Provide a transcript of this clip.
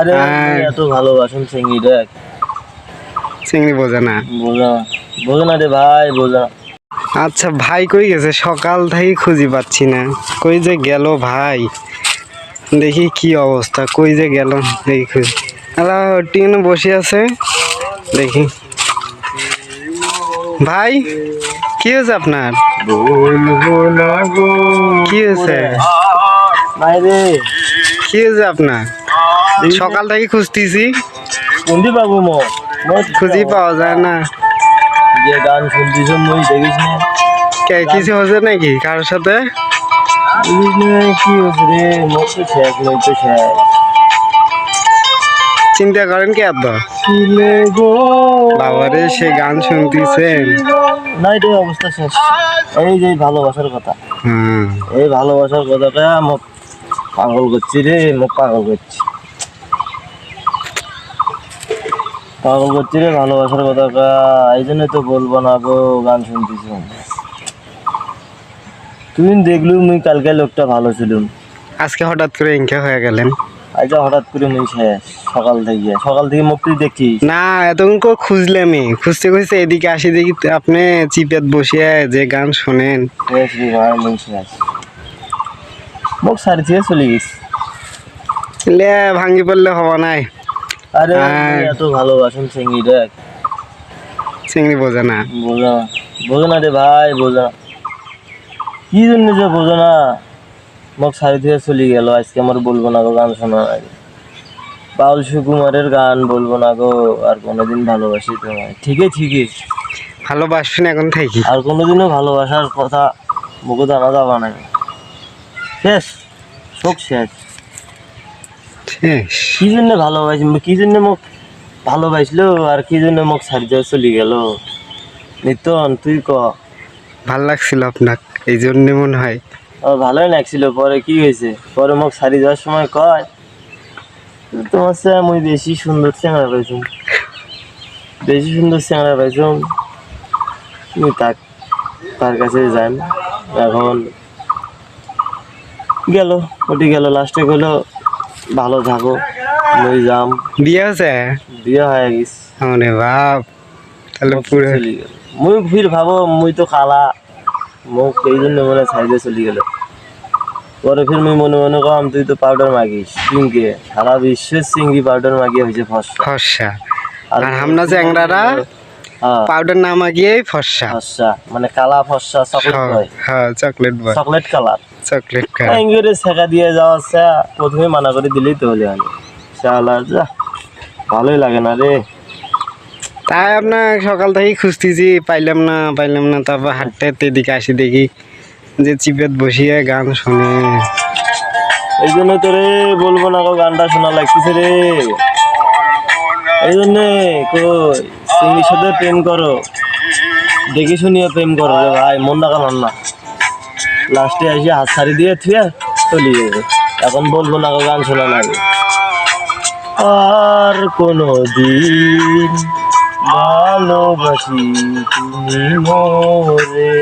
আরে এত ভালোবাসুন চিংড়ি দেখ চিংড়ি বোঝে না বোঝে না রে ভাই বোঝে না। আচ্ছা ভাই কই গেছে? সকাল থেকে খুঁজে পাচ্ছি না, কই যে গেল ভাই? দেখি কি অবস্থা, কই যে গেল দেখি খুঁজি। আলা টিন বসে আছে, দেখি। ভাই কি হয়েছে আপনার? কি হয়েছে ভাই রে কি হয়েছে আপনার? সকাল থেকে খুঁজতেছি, শুনতে পাবো খুঁজি পাওয়া যায় না। যে গান শুনতেছ মই দেখিস না কিছু হয়েছে নাকি কারোর সাথে? কি হয়েছে রে? মোট তো শেষ মই তো শেষ। চিন্তা করেন কি এত বাবারে, সে গান শুনতেছেন না, এটাই অবস্থা শেষ। এই যে ভালোবাসার কথা, হুম, এই ভালোবাসার কথাটা মোক পাগল করছি রে, মোক পাগল করছি রে ভালোবাসার কথাটা। এই জন্য তো বলবো না গো, গান শুনতেছি। তুমি দেখলু মুই কালকে লোকটা ভালো ছিলুম, আজকে হঠাৎ করে ইনকা হয়ে গেলেন। আজ হঠাৎ করে মুই শেষ। সকাল থেকে মুখ তুই দেখিস না, এতক্ষণ করে খুঁজলে, আমি খুঁজতে খুঁজতে এদিকে আসি, দেখি আপনি চিপেত বসিয়ে যে গান শোনেন। শেষ রে ভাই, মুই শেষ। মোক সারি থেকে চলে গেছি। লে ভাঙি পড়লে হওয়া নাই। আরে এত ভালোবাসুন চিংড়ি দেখ চিংড়ি বোঝে না বোঝো না রে ভাই, বোঝো না। কি জন্য যে বোঝো না, মোক সারি থেকে চলে গেল। আজকে আমার বলবো না গো গান শোনা, বাউল সুকুমারের গান বলবো না গো আর কোনোদিন। ভালোবাসি তোমায় ঠিকই ভালোবাসবেন এখন থাকি, আর কোনোদিনও ভালোবাসার কথা মুখে জানা যাবা না। শেষ, শোক শেষ। কি জন্য ভালোবাসি, কি জন্য মোক ভালোবাসলো আর কি জন্য মোক সারি দিয়ে চলে গেল? নিতন তুই ক। ভাল লাগছিল আপনার এই জন্য মনে হয়। ভালোই লাগছিল। পরে কি হয়েছে? পরে মোক সারি যাওয়ার সময় কয়, তোমার চেয়ে আমি বেশি সুন্দর চ্যাংড়া পাইছুম, তুমি তার কাছে যান। এখন গেল, ওটি গেল, লাস্টে গেলো ভালো থাকো, মই যাম। বিয়ে আছে? বিয়ে হয়ে গেছে। মানে বাপ, তাহলে পুরো চলে গেল। মুই ফির ভাবো মুই তো খালা, মোক এই জন্য মনে সাইডে চলে গেল। পরে ফির মুই মনে মনে কম, তুই তো পাউডার মাগিস চিংকে, সারা বিশ্বের চিংড়ি পাউডার মাগিয়ে হয়েছে ফর্সা, আর আমরা চ্যাংড়ারা পাউডার না মাগিয়েই ফর্সা। মানে কালা ফর্সা চকলেট বয়। হ্যাঁ, চকলেট কালার। ইংরেজি শেখা দিয়ে যাওয়া, প্রথমে মানা করে দিলেই তো হলে আমি শালা যা ভালোই লাগে না রে। তাই আপনার সকাল থেকেই খুঁজতেছি, পাইলাম না। তারপর হাঁটতে হাঁটতে এদিকে আসি, দেখি যে চিপেত বসিয়ে গান শোনে। এই জন্য তো রে বলবো না গো, গানটা শোনা লাগতেছে রে। এই জন্যে কই চিংড়ির সাথে প্রেম করো, দেখে শুনিয়ে প্রেম করো রে ভাই, মন রাখান না। লাস্টে এসে হাত ছাড়ি দিয়ে থুয়ে চলে যাবে। এখন বলবো না গো, গান শোনা লাগে। আর কোনো দিন ভালোবাসি তুমি মোরে।